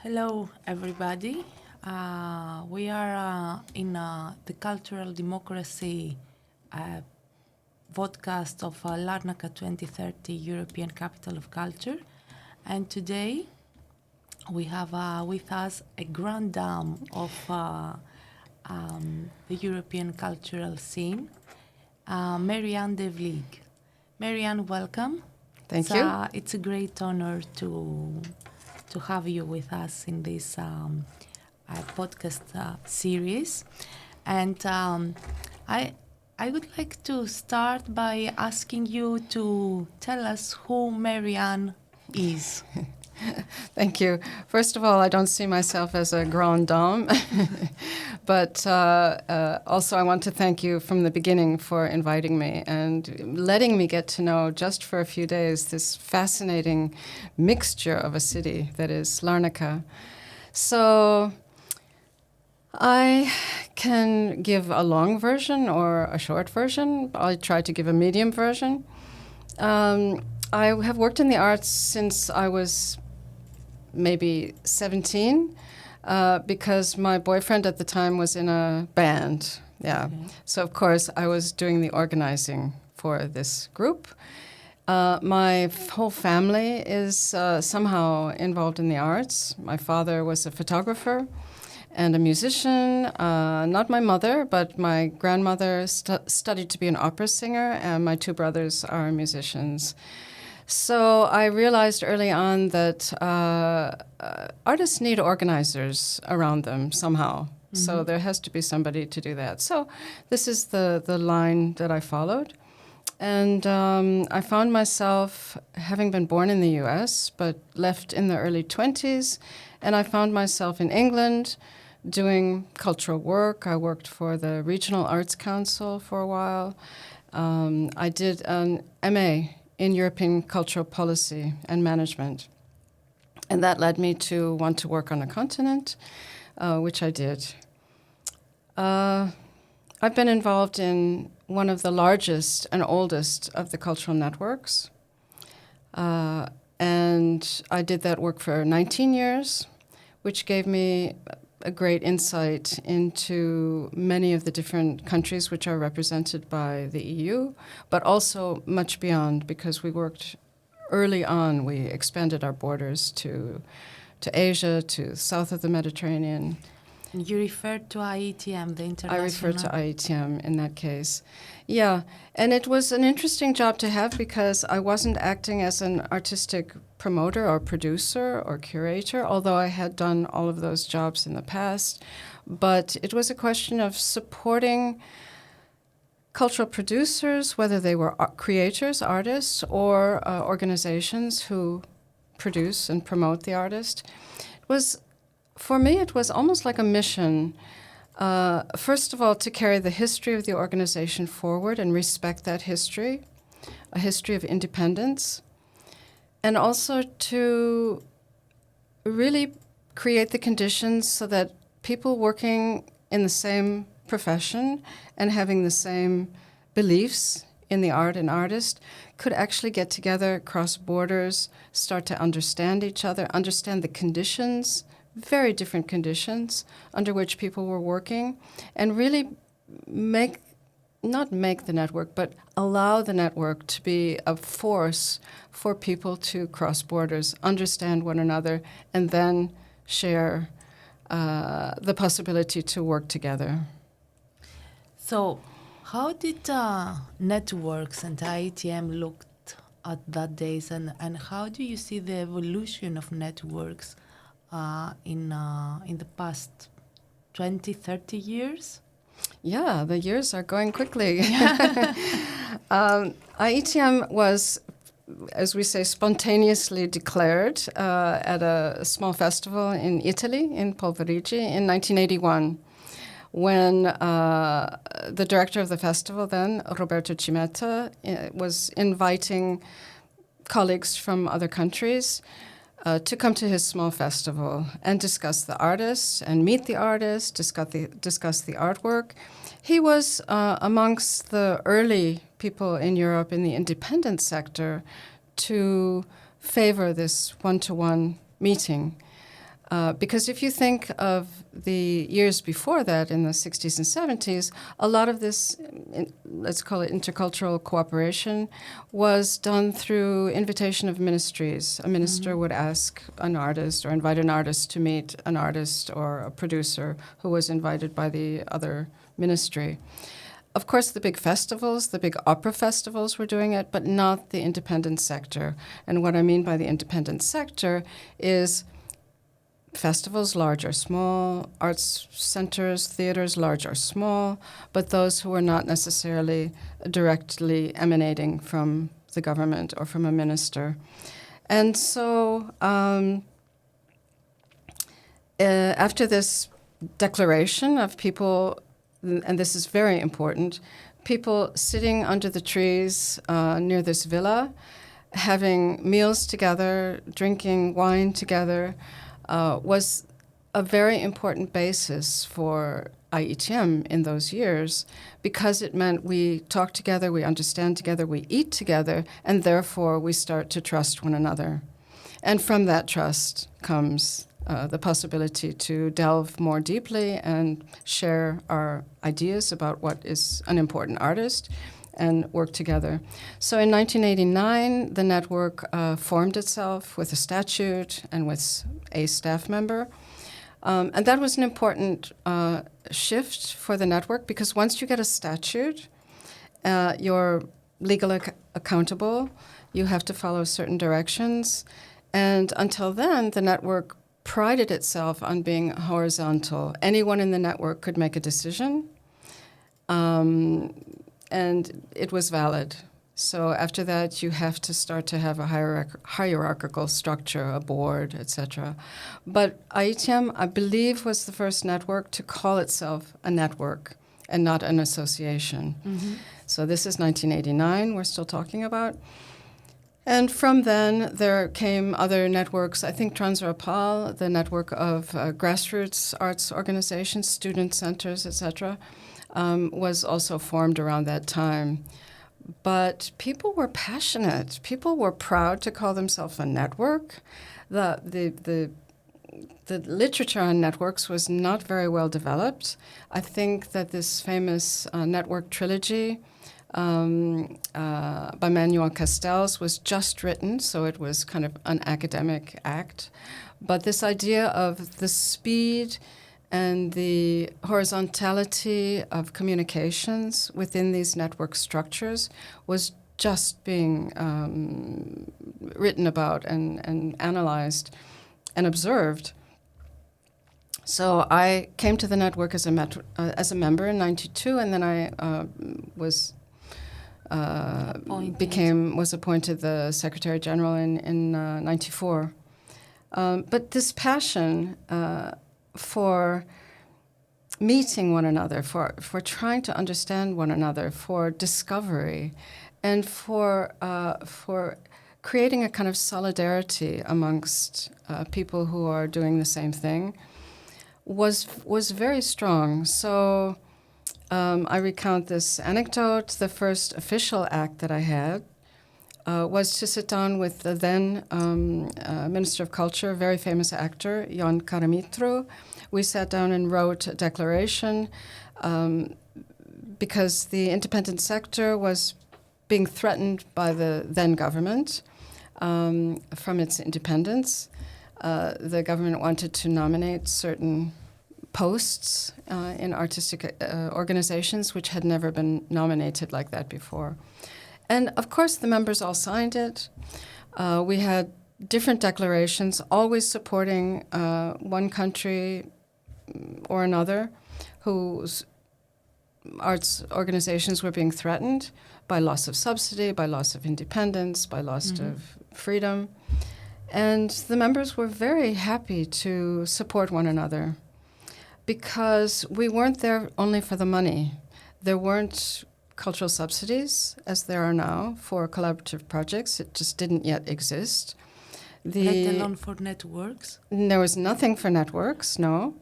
Hello, everybody. We are in the Cultural Democracy Vodcast of Larnaka 2030 European Capital of Culture. And today we have with us a grand dame of the European cultural scene, Mary Ann DeVlieg. Mary Ann, welcome. Thank you. It's a great honor to have you with us in this podcast series. And I would like to start by asking you to tell us who Mary Ann is. Thank you. First of all, I don't see myself as a grande dame, but also I want to thank you from the beginning for inviting me and letting me get to know, just for a few days, this fascinating mixture of a city that is Larnaka. So I can give a long version or a short version. I'll try to give a medium version. I have worked in the arts since I was maybe 17, because my boyfriend at the time was in a band. Yeah. Okay. So, of course, I was doing the organizing for this group. My whole family is somehow involved in the arts. My father was a photographer and a musician. Not my mother, but my grandmother studied to be an opera singer, and my two brothers are musicians. So I realized early on that artists need organizers around them somehow. Mm-hmm. So there has to be somebody to do that. So this is the line that I followed. And I found myself, having been born in the U.S., but left in the early 20s, and I found myself in England doing cultural work. I worked for the Regional Arts Council for a while. I did an MA in European Cultural Policy and Management. And that led me to want to work on a continent, which I did. I've been involved in one of the largest and oldest of the cultural networks. And I did that work for 19 years, which gave me a great insight into many of the different countries which are represented by the EU, but also much beyond, because we worked early on. We expanded our borders to Asia, to south of the Mediterranean. And you referred to IETM, the international... I referred to IETM in that case. Yeah, and it was an interesting job to have, because I wasn't acting as an artistic promoter or producer or curator, although I had done all of those jobs in the past. But it was a question of supporting cultural producers, whether they were creators, artists, or organizations who produce and promote the artist. For me, it was almost like a mission, first of all, to carry the history of the organization forward and respect that history, a history of independence, and also to really create the conditions so that people working in the same profession and having the same beliefs in the art and artist could actually get together, cross borders, start to understand each other, understand the conditions, very different conditions under which people were working, and really not make the network, but allow the network to be a force for people to cross borders, understand one another, and then share the possibility to work together. So how did networks and IETM looked at that days, and how do you see the evolution of networks in the past 20, 30 years? Yeah, the years are going quickly. IETM was, as we say, spontaneously declared at a small festival in Italy, in Polverigi, in 1981, when the director of the festival then, Roberto Cimetta, was inviting colleagues from other countries to come to his small festival and discuss the artists and meet the artists, discuss the artwork. He was amongst the early people in Europe in the independent sector to favor this one-to-one meeting. Because if you think of the years before that, in the 60s and 70s, a lot of this, let's call it intercultural cooperation, was done through invitation of ministries. A minister would ask an artist or invite an artist to meet an artist or a producer who was invited by the other ministry. Of course, the big festivals, the big opera festivals were doing it, but not the independent sector. And what I mean by the independent sector is festivals, large or small, arts centers, theaters, large or small, but those who were not necessarily directly emanating from the government or from a minister. And so after this declaration of people, and this is very important, people sitting under the trees near this villa, having meals together, drinking wine together, was a very important basis for IETM in those years, because it meant we talk together, we understand together, we eat together, and therefore we start to trust one another. And from that trust comes the possibility to delve more deeply and share our ideas about what is an important artist and work together. So in 1989, the network formed itself with a statute and with a staff member. And that was an important shift for the network, because once you get a statute, you're legally accountable. You have to follow certain directions. And until then, the network prided itself on being horizontal. Anyone in the network could make a decision, and it was valid. So after that, you have to start to have a hierarchical structure, a board, etc. But IETM, I believe, was the first network to call itself a network and not an association. So this is 1989 we're still talking about. And from then, there came other networks. I think Transrapal, the network of grassroots arts organizations, student centers, etc., was also formed around that time. But people were passionate. People were proud to call themselves a network. The literature on networks was not very well developed. I think that this famous network trilogy by Manuel Castells was just written, so it was kind of an academic act. But this idea of the speed and the horizontality of communications within these network structures was just being written about and analyzed and observed. So I came to the network as a member in '92, and then I was appointed the Secretary General in '94. But this passion for meeting one another, for trying to understand one another, for discovery, and for creating a kind of solidarity amongst people who are doing the same thing, was very strong. So I recount this anecdote. The first official act that I had was to sit down with the then Minister of Culture, very famous actor, Jan Karamitru. We sat down and wrote a declaration because the independent sector was being threatened by the then government from its independence. The government wanted to nominate certain posts in artistic organizations which had never been nominated like that before. And of course, the members all signed it. We had different declarations, always supporting one country or another whose arts organizations were being threatened by loss of subsidy, by loss of independence, by loss of freedom. And the members were very happy to support one another because we weren't there only for the money. There weren't cultural subsidies, as there are now, for collaborative projects. It just didn't yet exist. Let alone for networks? There was nothing for networks, no.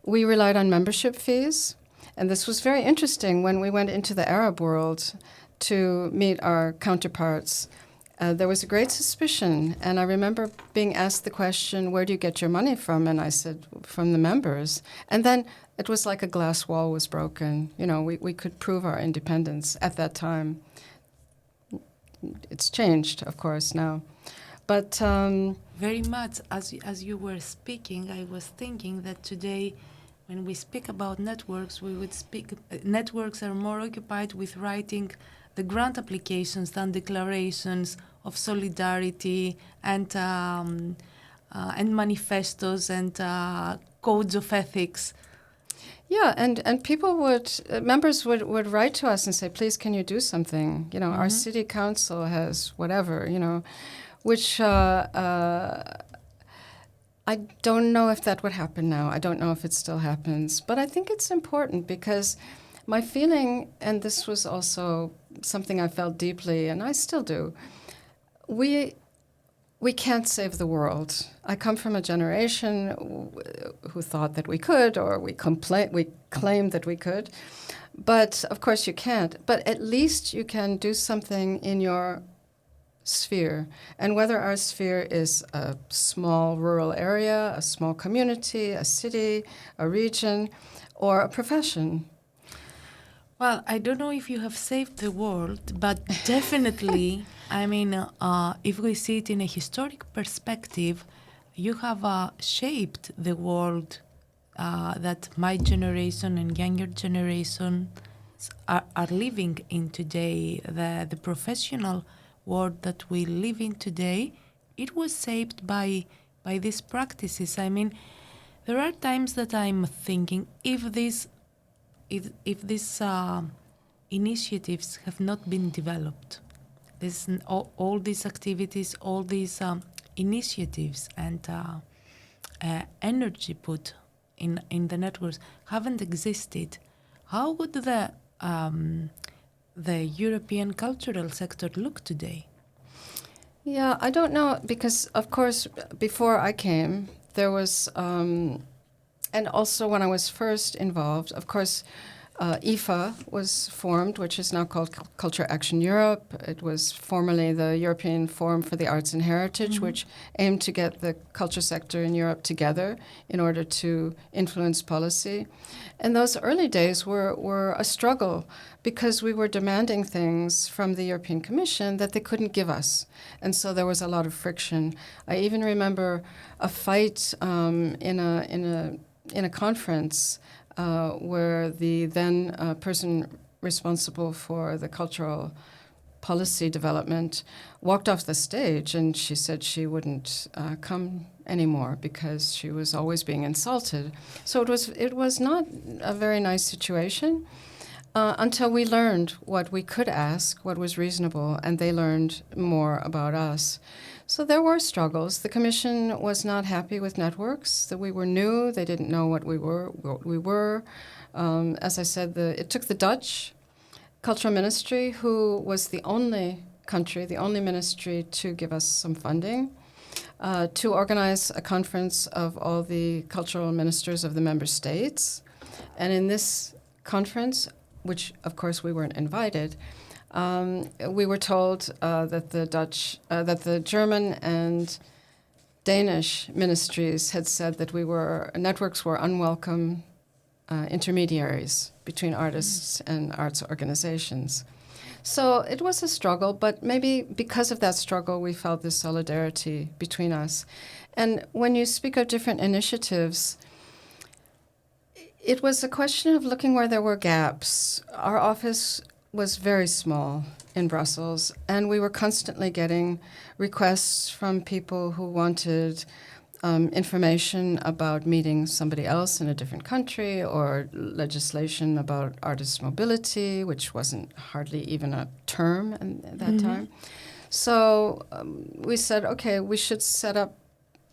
We relied on membership fees, and this was very interesting when we went into the Arab world to meet our counterparts. there was a great suspicion. And I remember being asked the question, where do you get your money from? And I said, from the members. And then it was like a glass wall was broken. You know, we could prove our independence at that time. It's changed, of course, now. But very much, as you were speaking, I was thinking that today, when we speak about networks, we would speak. Networks are more occupied with writing the grant applications than declarations of solidarity and manifestos and codes of ethics. Yeah, and people members would write to us and say, please, can you do something? You know, our city council has whatever, you know, which I don't know if that would happen now. I don't know if it still happens. But I think it's important because my feeling, and this was also something I felt deeply, and I still do, we can't save the world. I come from a generation who thought that we could, or we claimed that we could. But of course you can't. But at least you can do something in your sphere. And whether our sphere is a small rural area, a small community, a city, a region, or a profession. Well, I don't know if you have saved the world, but definitely, I mean, if we see it in a historic perspective, you have shaped the world that my generation and younger generations are living in today. The professional world that we live in today, it was shaped by these practices. I mean, there are times that I'm thinking if these initiatives have not been developed, all these activities, all these initiatives and energy put in the networks haven't existed, how would the European cultural sector look today? Yeah, I don't know, because, of course, before I came, there was, and also when I was first involved, of course, IFA was formed, which is now called Culture Action Europe. It was formerly the European Forum for the Arts and Heritage, which aimed to get the culture sector in Europe together in order to influence policy. And those early days were a struggle because we were demanding things from the European Commission that they couldn't give us. And so there was a lot of friction. I even remember a fight in a conference where the then person responsible for the cultural policy development walked off the stage, and she said she wouldn't come anymore because she was always being insulted. So it was not a very nice situation until we learned what we could ask, what was reasonable, and they learned more about us. So there were struggles. The Commission was not happy with networks, that we were new. They didn't know what we were. As I said, it took the Dutch Cultural Ministry, who was the only country, the only ministry to give us some funding, to organize a conference of all the cultural ministers of the member states. And in this conference, which of course we weren't invited, we were told that the German and Danish ministries had said that networks were unwelcome intermediaries between artists and arts organizations. So it was a struggle, but maybe because of that struggle, we felt this solidarity between us. And when you speak of different initiatives, it was a question of looking where there were gaps. Our office was very small in Brussels, and we were constantly getting requests from people who wanted information about meeting somebody else in a different country, or legislation about artist mobility, which wasn't hardly even a term at that time. So we said, okay, we should set up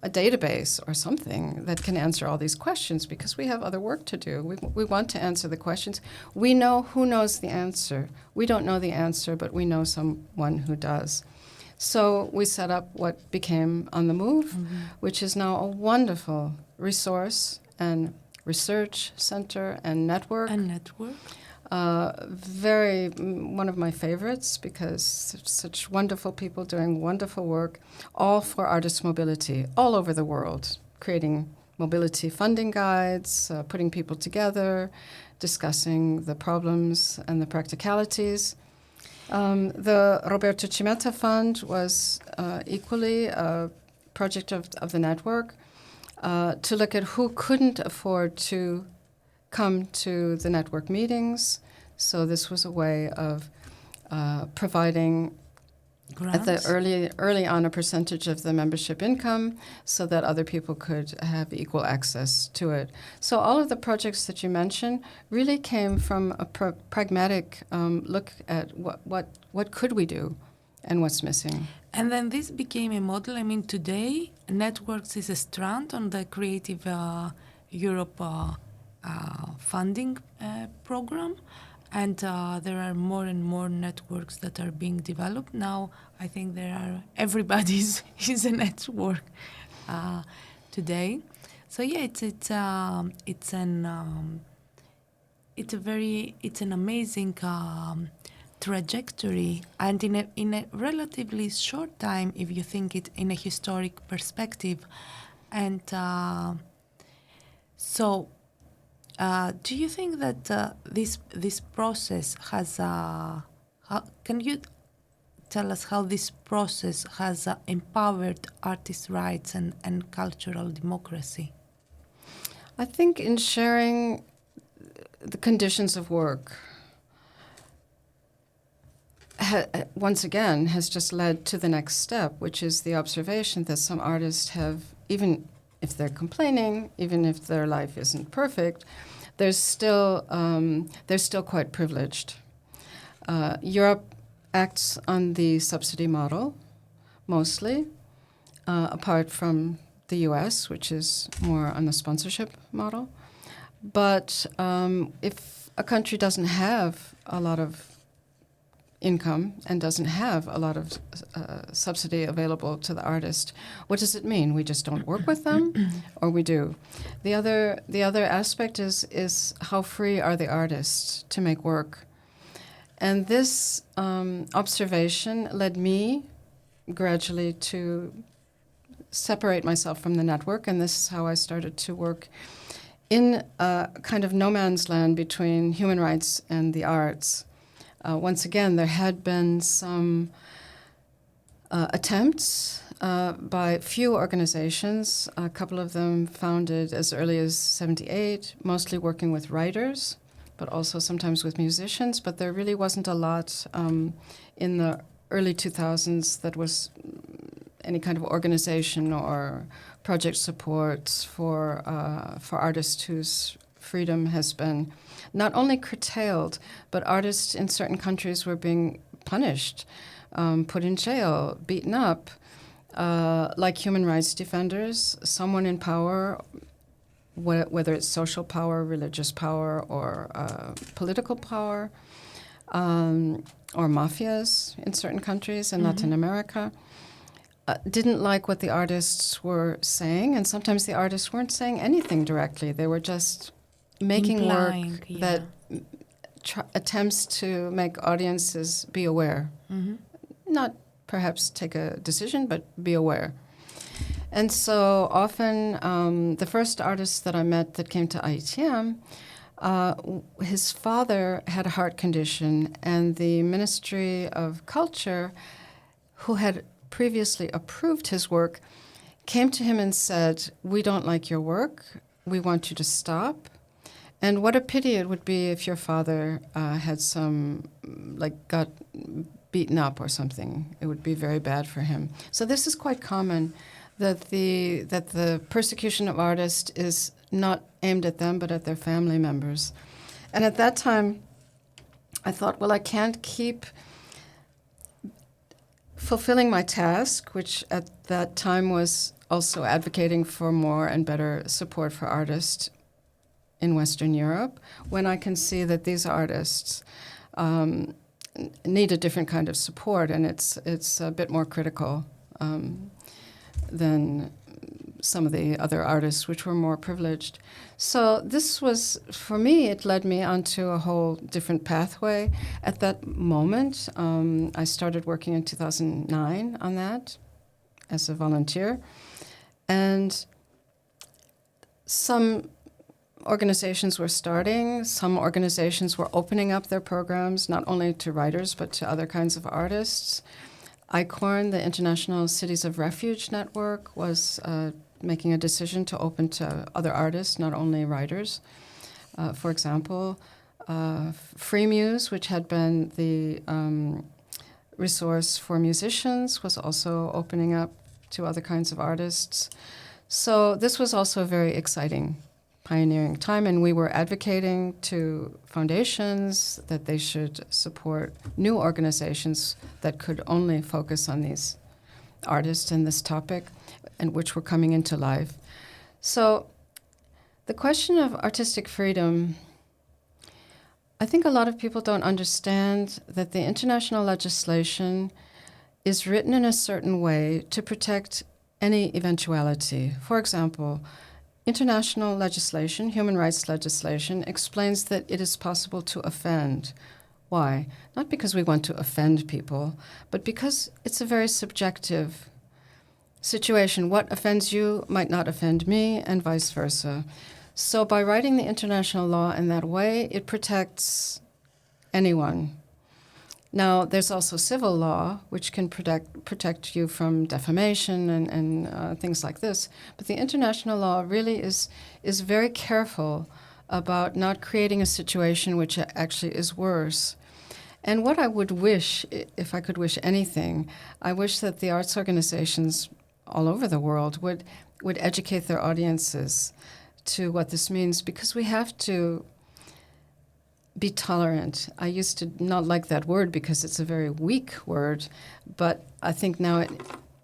a database or something that can answer all these questions, because we have other work to do. We want to answer the questions. We know who knows the answer. We don't know the answer, but we know someone who does. So we set up what became On the Move, which is now a wonderful resource and research center and network. One of my favorites, because such wonderful people doing wonderful work, all for artist mobility all over the world, creating mobility funding guides, putting people together, discussing the problems and the practicalities. The Roberto Cimetta Fund was equally a project of the network to look at who couldn't afford to come to the network meetings. So this was a way of providing Grants? at the early on a percentage of the membership income so that other people could have equal access to it. So all of the projects that you mentioned really came from a pragmatic look at what could we do and what's missing. And then this became a model. I mean, today, Networks is a strand on the Creative Europe funding program. And there are more and more networks that are being developed. Now, I think everybody is a network today. So yeah, it's an amazing trajectory, and in a relatively short time, if you think it in a historic perspective. And so, do you think that this process has? Can you tell us how this process has empowered artists' rights and cultural democracy? I think in sharing the conditions of work, once again, has just led to the next step, which is the observation that some artists have, even if they're complaining, even if their life isn't perfect, they're still quite privileged. Europe acts on the subsidy model, mostly, apart from the US, which is more on the sponsorship model. But if a country doesn't have a lot of income and doesn't have a lot of subsidy available to the artist, what does it mean? We just don't work with them, or we do? The other aspect is how free are the artists to make work? And this observation led me gradually to separate myself from the network, and this is how I started to work in a kind of no man's land between human rights and the arts. Once again, there had been some attempts by few organizations, a couple of them founded as early as 1978, mostly working with writers, but also sometimes with musicians. But there really wasn't a lot in the early 2000s that was any kind of organization or project support for artists whose freedom has been not only curtailed, but artists in certain countries were being punished, put in jail, beaten up, like human rights defenders, someone in power, whether it's social power, religious power, or political power, or mafias in certain countries in Latin America, didn't like what the artists were saying, and sometimes the artists weren't saying anything directly. They were just making Implying, work yeah. that attempts to make audiences be aware. Not perhaps take a decision, but be aware. And so often, the first artist that I met that came to IETM, his father had a heart condition, and the Ministry of Culture, who had previously approved his work, came to him and said, "We don't like your work. We want you to stop. And what a pity it would be if your father had got beaten up or something. It would be very bad for him." So this is quite common, that the persecution of artists is not aimed at them, but at their family members. And at that time, I thought, well, I can't keep fulfilling my task, which at that time was also advocating for more and better support for artists in Western Europe, when I can see that these artists need a different kind of support, and it's a bit more critical than some of the other artists, which were more privileged. So this was, for me, it led me onto a whole different pathway. At that moment, I started working in 2009 on that as a volunteer. And some organizations were starting, some organizations were opening up their programs, not only to writers, but to other kinds of artists. ICORN, the International Cities of Refuge Network, was making a decision to open to other artists, not only writers. For example, FreeMuse, which had been the resource for musicians, was also opening up to other kinds of artists. So this was also a very exciting, pioneering time, and we were advocating to foundations that they should support new organizations that could only focus on these artists and this topic, and which were coming into life. So the question of artistic freedom, I think a lot of people don't understand that the international legislation is written in a certain way to protect any eventuality. For example, international legislation, human rights legislation, explains that it is possible to offend. Why? Not because we want to offend people, but because it's a very subjective situation. What offends you might not offend me, and vice versa. So by writing the international law in that way, it protects anyone. Now, there's also civil law, which can protect you from defamation and things like this. But the international law really is very careful about not creating a situation which actually is worse. And what I would wish, if I could wish anything, I wish that the arts organizations all over the world would educate their audiences to what this means, because we have to be tolerant. I used to not like that word because it's a very weak word, but I think now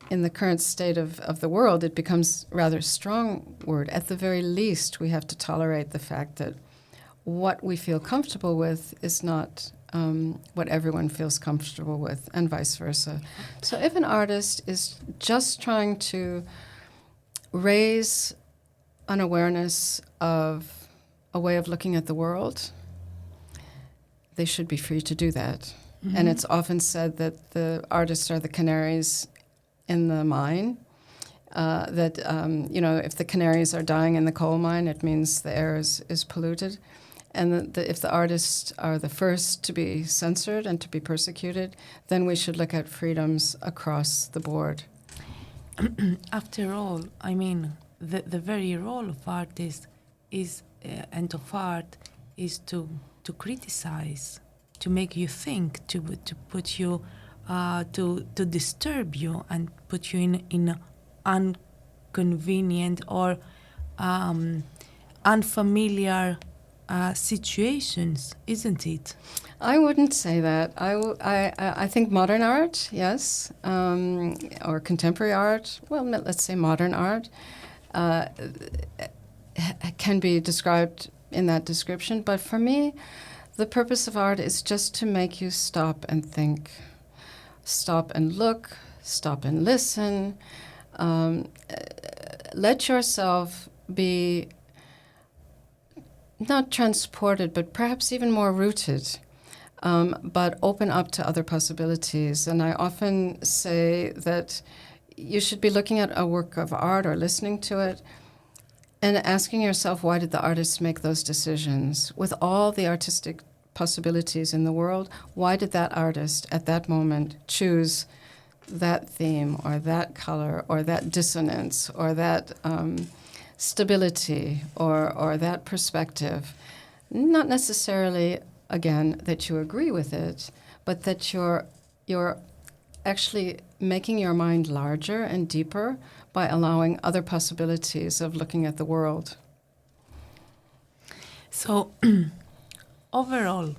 in the current state of the world, it becomes a rather strong word. At the very least, we have to tolerate the fact that what we feel comfortable with is not what everyone feels comfortable with, and vice versa. So if an artist is just trying to raise an awareness of a way of looking at the world, they should be free to do that. Mm-hmm. And it's often said that the artists are the canaries in the mine, that, if the canaries are dying in the coal mine, it means the air is polluted. And if the artists are the first to be censored and to be persecuted, then we should look at freedoms across the board. After all, I mean, the very role of artists is, and of art, is to criticize, to make you think, to put you, to disturb you and put you in inconvenient or unfamiliar situations, isn't it? I wouldn't say that. I think modern art, yes, or contemporary art, well, let's say modern art, can be described in that description. But for me, the purpose of art is just to make you stop and think, stop and look, stop and listen. Let yourself be not transported, but perhaps even more rooted, but open up to other possibilities. And I often say that you should be looking at a work of art or listening to it and asking yourself, why did the artist make those decisions? With all the artistic possibilities in the world, why did that artist at that moment choose that theme or that color or that dissonance or that stability or that perspective? Not necessarily, again, that you agree with it, but that you're actually making your mind larger and deeper by allowing other possibilities of looking at the world. So, overall,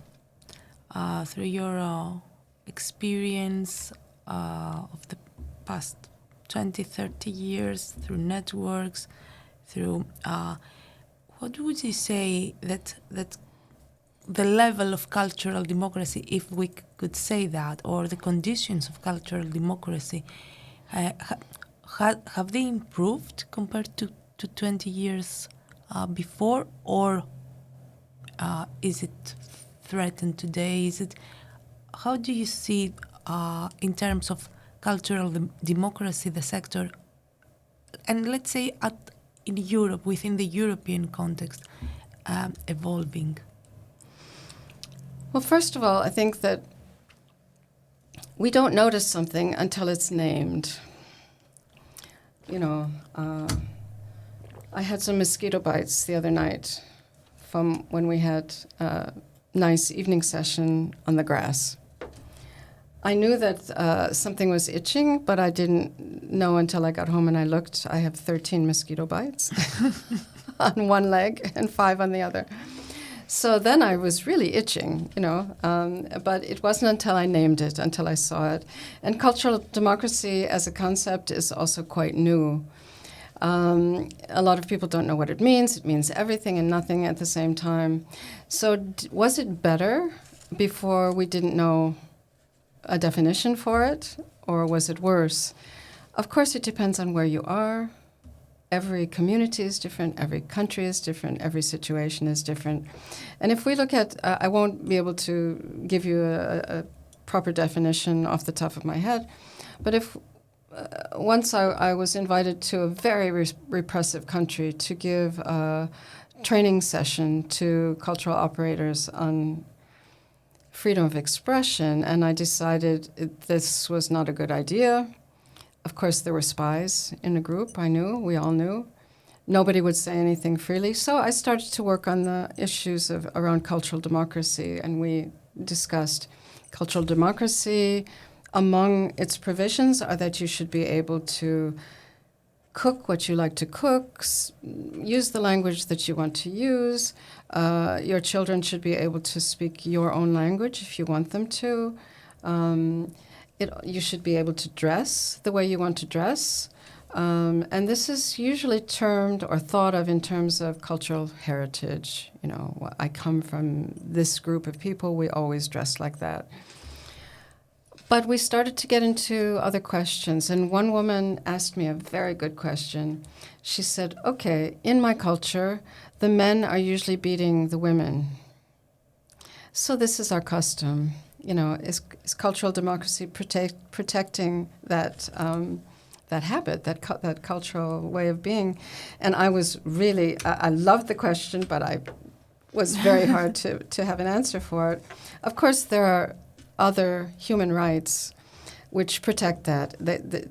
through your experience of the past 20, 30 years, through networks, through, what would you say that the level of cultural democracy, if we could say that, or the conditions of cultural democracy, have they improved compared to 20 years before, or is it threatened today? How do you see, in terms of cultural democracy, the sector, and let's say in Europe, within the European context, evolving? Well, first of all, I think that we don't notice something until it's named. You know, I had some mosquito bites the other night from when we had a nice evening session on the grass. I knew that something was itching, but I didn't know until I got home and I looked. I have 13 mosquito bites on one leg and 5 on the other. So then I was really itching, you know, but it wasn't until I named it, until I saw it. And cultural democracy as a concept is also quite new. A lot of people don't know what it means. It means everything and nothing at the same time. So was it better before we didn't know a definition for it, or was it worse? Of course, it depends on where you are. Every community is different, every country is different, every situation is different. And if we look at, I won't be able to give you a proper definition off the top of my head, but if once I was invited to a very repressive country to give a training session to cultural operators on freedom of expression, and I decided this was not a good idea. Of course, there were spies in the group, we all knew. Nobody would say anything freely, so I started to work on the issues around cultural democracy, and we discussed cultural democracy. Among its provisions are that you should be able to cook what you like to cook, use the language that you want to use. Your children should be able to speak your own language if you want them to. You should be able to dress the way you want to dress. And this is usually termed or thought of in terms of cultural heritage. You know, I come from this group of people, we always dress like that. But we started to get into other questions, and one woman asked me a very good question. She said, okay, in my culture, the men are usually beating the women. So this is our custom. You know, is cultural democracy protecting that that habit, that cultural way of being? And I was really, I loved the question, but I was very hard to have an answer for it. Of course, there are other human rights which protect that.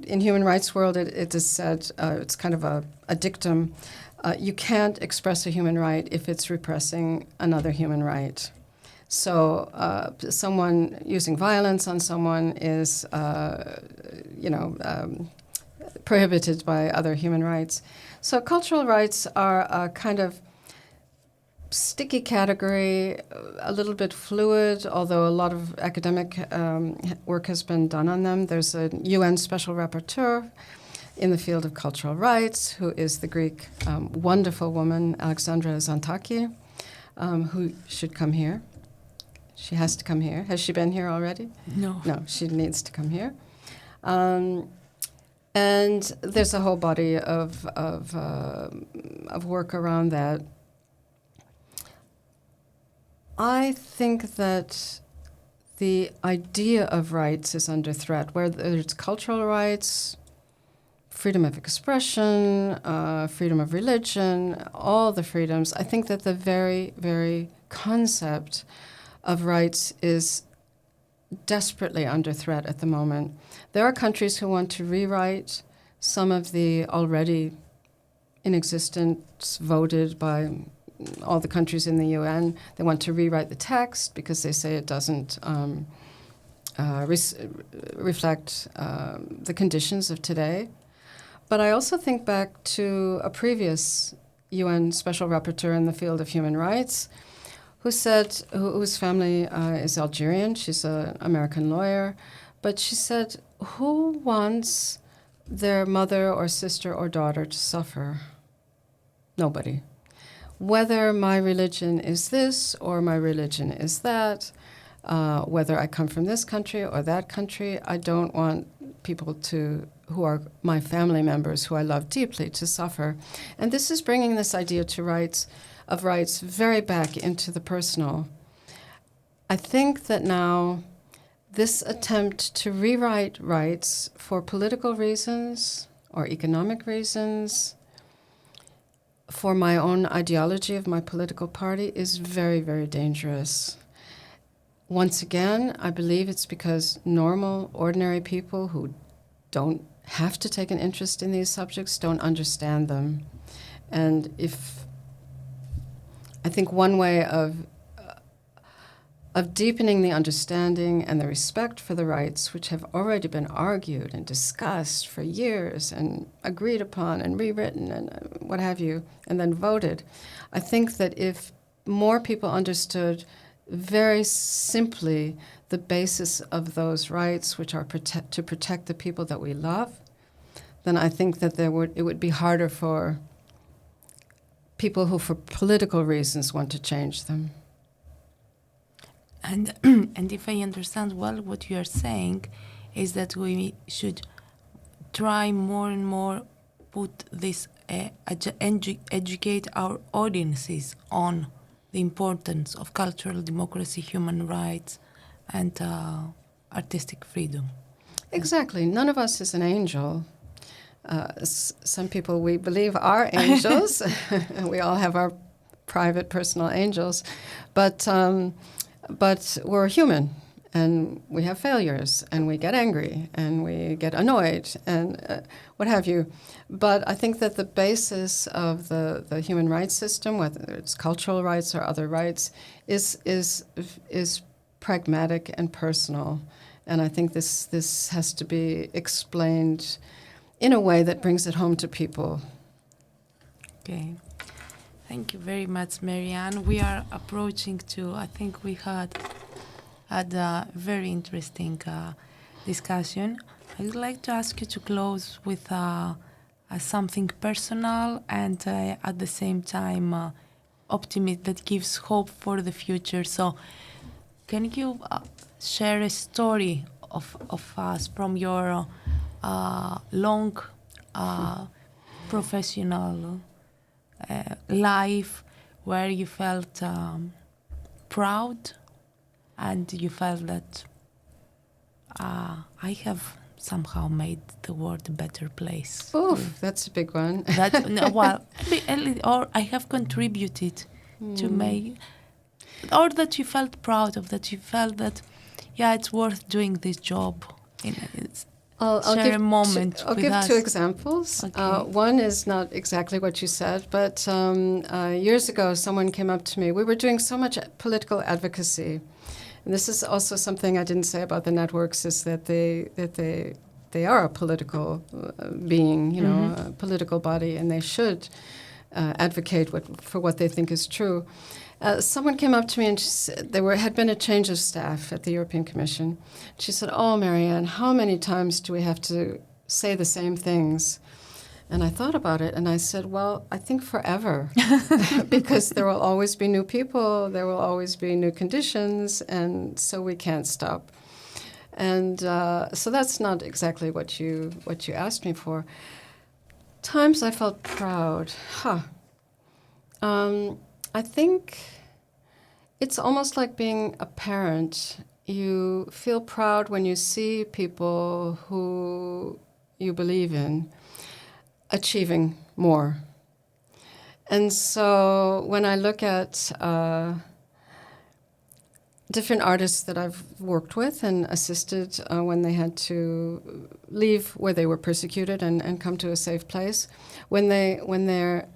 In human rights world, it is said, it's kind of a dictum, you can't express a human right if it's repressing another human right. So someone using violence on someone is, prohibited by other human rights. So cultural rights are a kind of sticky category, a little bit fluid, although a lot of academic work has been done on them. There's a UN special rapporteur in the field of cultural rights, who is the Greek wonderful woman, Alexandra Xantaki, who should come here. She has to come here. Has she been here already? No. No, she needs to come here. And there's a whole body of work around that. I think that the idea of rights is under threat, whether it's cultural rights, freedom of expression, freedom of religion, all the freedoms. I think that the very, very concept of rights is desperately under threat at the moment. There are countries who want to rewrite some of the already in existence voted by all the countries in the UN. They want to rewrite the text because they say it doesn't reflect the conditions of today. But I also think back to a previous UN Special Rapporteur in the field of human rights who said, whose family is Algerian, she's an American lawyer, but she said, who wants their mother or sister or daughter to suffer? Nobody. Whether my religion is this or my religion is that, whether I come from this country or that country, I don't want people who are my family members, who I love deeply, to suffer. And this is bringing this idea to rights very back into the personal. I think that now this attempt to rewrite rights for political reasons or economic reasons, for my own ideology of my political party, is very, very dangerous. Once again, I believe it's because normal, ordinary people who don't have to take an interest in these subjects don't understand them. And I think one way of deepening the understanding and the respect for the rights, which have already been argued and discussed for years and agreed upon and rewritten and what have you, and then voted, I think that if more people understood very simply the basis of those rights, which are to protect the people that we love, then I think that it would be harder for people who, for political reasons, want to change them. And if I understand well, what you are saying is that we should try more and more put this, educate our audiences on the importance of cultural democracy, human rights, and artistic freedom. Exactly. None of us is an angel. Some people we believe are angels. We all have our private, personal angels. But we're human, and we have failures, and we get angry, and we get annoyed, and what have you. But I think that the basis of the human rights system, whether it's cultural rights or other rights, is pragmatic and personal. And I think this has to be explained in a way that brings it home to people. Okay. Thank you very much, Mary Ann. We are approaching to, I think we had a very interesting discussion. I would like to ask you to close with something personal and at the same time optimism that gives hope for the future. So can you share a story of us from your long professional life where you felt proud and you felt that I have somehow made the world a better place? Oof, that's a big one. Or I have contributed to make, or that you felt proud of, that you felt that, yeah, it's worth doing this job. I'll share a moment I'll with give us. two examples. Okay. One is not exactly what you said, but years ago someone came up to me. We were doing so much political advocacy. And this is also something I didn't say about the networks, is that they are a political being, you know, a political body, and they should advocate for what they think is true. Someone came up to me and she said, had been a change of staff at the European Commission. She said, "Oh, Mary Ann, how many times do we have to say the same things?" And I thought about it, and I said, well, I think forever, because there will always be new people, there will always be new conditions, and so we can't stop. And so that's not exactly what you asked me for. Times I felt proud. I think it's almost like being a parent. You feel proud when you see people who you believe in achieving more. And so when I look at different artists that I've worked with and assisted when they had to leave where they were persecuted and come to a safe place, when they're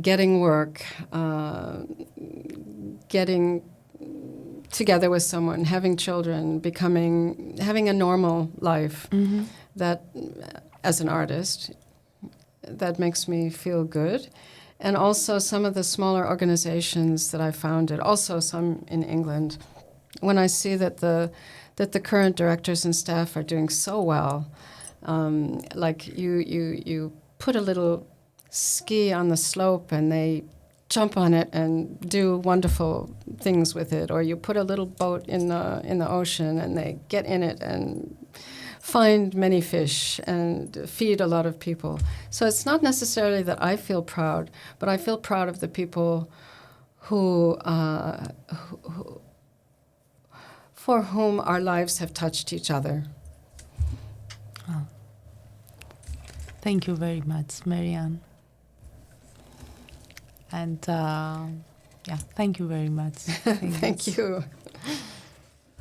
getting work, getting together with someone, having children, having a normal life, that as an artist, that makes me feel good. And also some of the smaller organizations that I founded, also some in England, when I see that the current directors and staff are doing so well, like you put a little ski on the slope and they jump on it and do wonderful things with it, or you put a little boat in the ocean and they get in it and find many fish and feed a lot of people. So it's not necessarily that I feel proud, but I feel proud of the people who for whom our lives have touched each other. Oh. Thank you very much, Mary Ann. And thank you very much. Thank you.